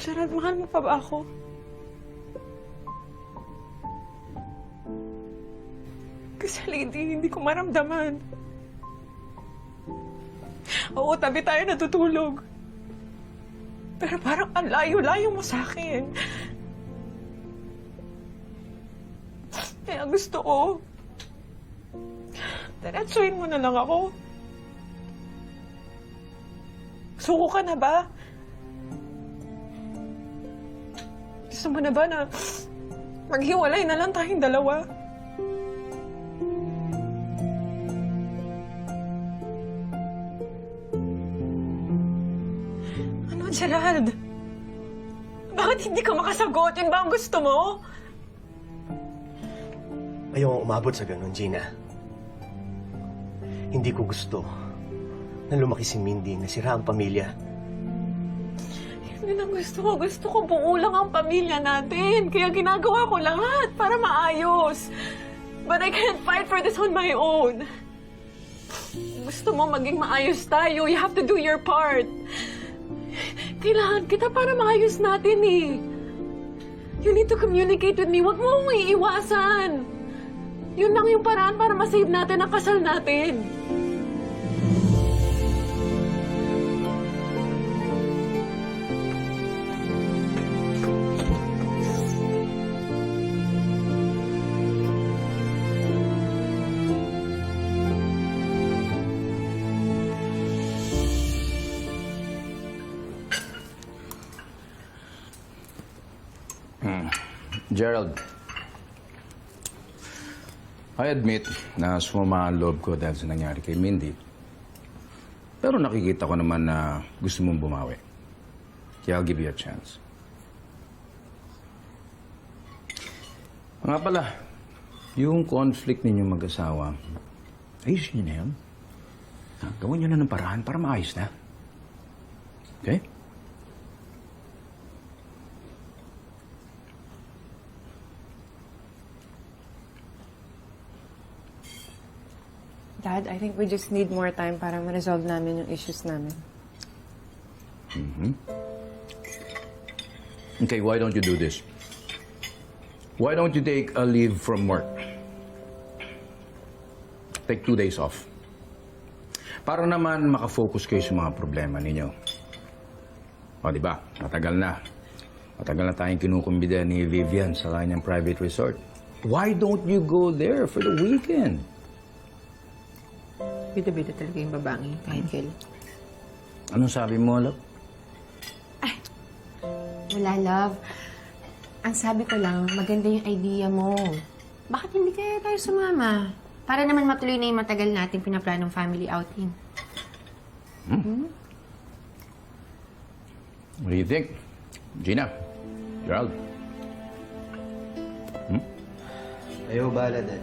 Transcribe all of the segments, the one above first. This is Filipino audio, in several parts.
Gerald, mahal mo pa ba ako? Kasi hindi ko maramdaman. Oo, tabi tayo natutulog. Pero parang ang layo-layo mo sa akin. Kaya gusto ko, diretsuhin mo na lang ako. Suko ka na ba? Gusto mo na ba na maghiwalay na lang tayong dalawa? Ano, Gerald? Bakit hindi ka makasagot? Yun ba ang gusto mo? Ayokong umabot sa ganun, Gina. Hindi ko gusto na lumaki si Mindy na sira ang pamilya. Yun ang gusto ko. Gusto ko buo lang ang pamilya natin. Kaya ginagawa ko lahat para maayos. But I can't fight for this on my own. Gusto mo maging maayos tayo. You have to do your part. Kailangan kita para maayos natin eh. You need to communicate with me. Huwag mo akong iiwasan. Yun lang yung paraan para masave natin ang kasal natin. Gerald, I admit na sumama ang loob ko dahil sa nangyari kay Mindy. Pero nakikita ko naman na gusto mong bumawi. Kaya I'll give you a chance. Nga pala, yung conflict ninyong mag-asawa, ayos niyo na yan. Gawin niyo na ng paraan para maayos na. Okay? Dad, I think we just need more time para ma-resolve namin yung issues namin. Okay, why don't you do this? Why don't you take a leave from work? Take 2 days off. Para naman makafocus kayo sa mga problema ninyo. O, di ba? Matagal na. Matagal na tayong kinukumbida ni Vivian sa kanyang private resort. Why don't you go there for the weekend? Bida-bida talaga yung babaeng kahit kailan. Anong sabi mo, love? Wala, love. Ang sabi ko lang, maganda yung idea mo. Bakit hindi kaya tayo sumama? Para naman matuloy na yung matagal natin pinaplanong family outing. What do you think? Gina? Gerald? Ayaw bahala, Dad.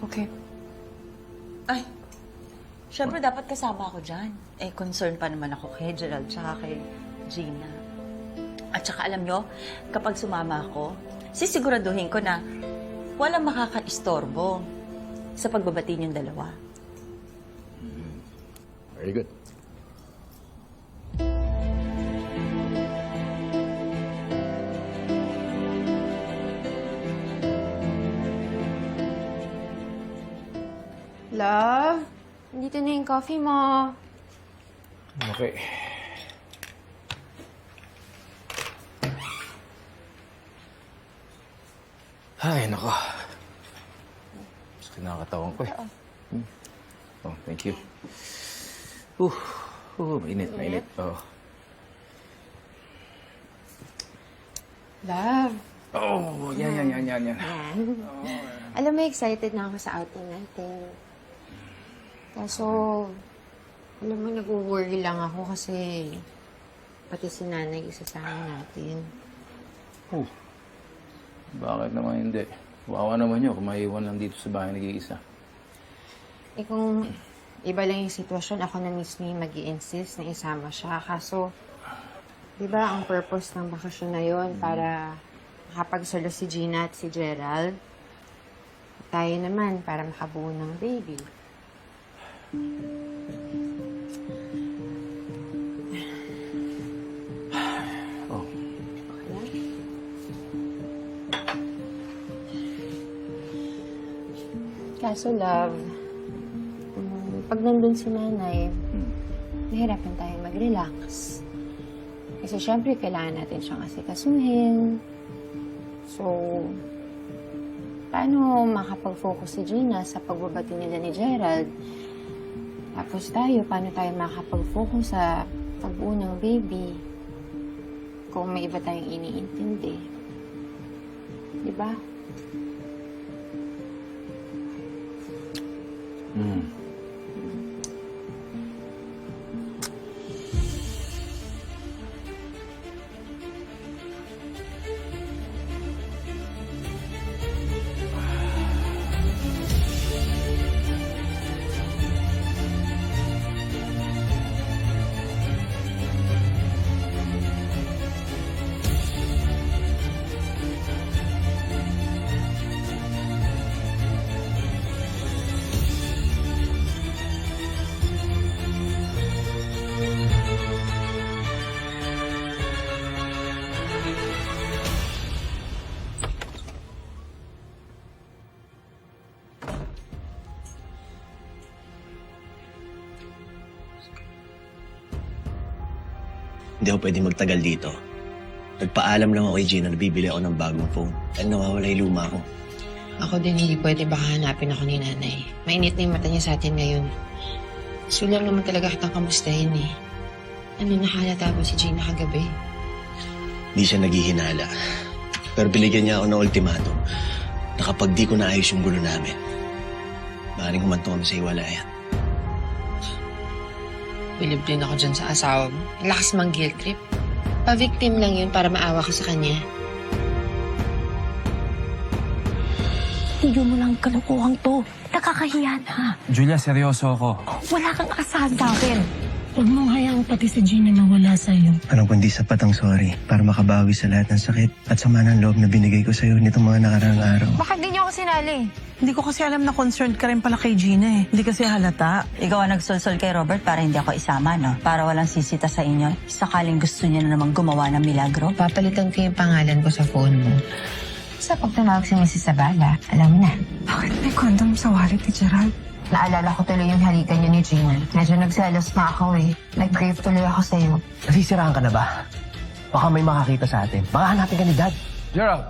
Okay. Ay, syempre dapat kasama ako dyan. Eh, concern pa naman ako kay Gerald tsaka kay Gina. At saka alam nyo, kapag sumama ako, sisiguraduhin ko na walang makaka-istorbo sa pagbabati niyong dalawa. Very good. Love, dito na yung coffee mo. Okay. Ay, nako. Sakit na ang katawan ko eh. Oh, thank you. Mainit, mainit. Oh. Love. Oh, yan. Alam mo, excited na ako sa outing natin. Kaso, alam mo, nag-worry lang ako kasi pati si nanay isasama natin. Oh. Bakit naman hindi? Wawa naman yun kung maiwan lang dito sa bahay nag-iisa. Eh kung iba lang yung sitwasyon, ako na mismo yung mag-i-insist na isama siya. Kaso, di ba ang purpose ng bakasyon na yon para makapagsalo si Gina at si Gerald? Tayo naman para makabuo ng baby. Kaso, love, pag nandun si nanay, mahirapan tayong mag-relax. Kasi syempre, kailangan natin siyang asikasuhin. So, paano makapag-focus si Gina sa pagbabati nila ni Gerald? Tapos tayo, paano tayo makapag-focus sa pagbuo ng baby? Kung may iba tayong iniintindi. Diba? Hindi ako pwede magtagal dito. Nagpaalam lang ako kay Gina na bibili ako ng bagong phone. Dahil nawawala yung luma ko. Ako din hindi pwede baka hanapin ako ni nanay. Mainit na yung mata niya sa atin ngayon. So lang naman talaga kitang kamustahin eh. Ano, nahalata ba si Gina kagabi? Di siya naghihinala. Pero binigyan niya ako ng ultimatum na kapag di ko naayos yung gulo namin, maaaring humantong kami sa iwalayan. Bilib din ako dyan sa asawa mo. Ang lakas mang guilt trip. Pa-victim lang yun para maawa ka sa kanya. Tigil mo lang kalukuhang to. Nakakahiya na. Julia, seryoso ako. Wala kang asahan sa akin. Huwag mong hayaang pati si Gina mawala sa'yo. Anong kundi sapat ang sorry para makabawi sa lahat ng sakit at sama ng loob na binigay ko sa'yo nitong mga nakaraang araw. Bakit di niyo ako sinali? Hindi ko kasi alam na concerned ka rin pala kay Gina eh. Hindi kasi halata. Ikaw ang nagsolsol kay Robert para hindi ako isama, no? Para walang sisita sa inyo. Sakaling gusto niya na naman gumawa ng milagro. Papalitan ko yung pangalan ko sa phone mo. Sa pag tumawag si Mrs. Zabala, alam mo na. Bakit may condom sa wallet ni Gerald? Naalala ko tuloy yung halikan niyo ni Gina. Medyo nagselos pa ako eh. Nag-crave tuloy ako sa'yo. Nasisiraan ka na ba? Baka may makakita sa atin. Baka hanapin ka ni Dad. Gerald,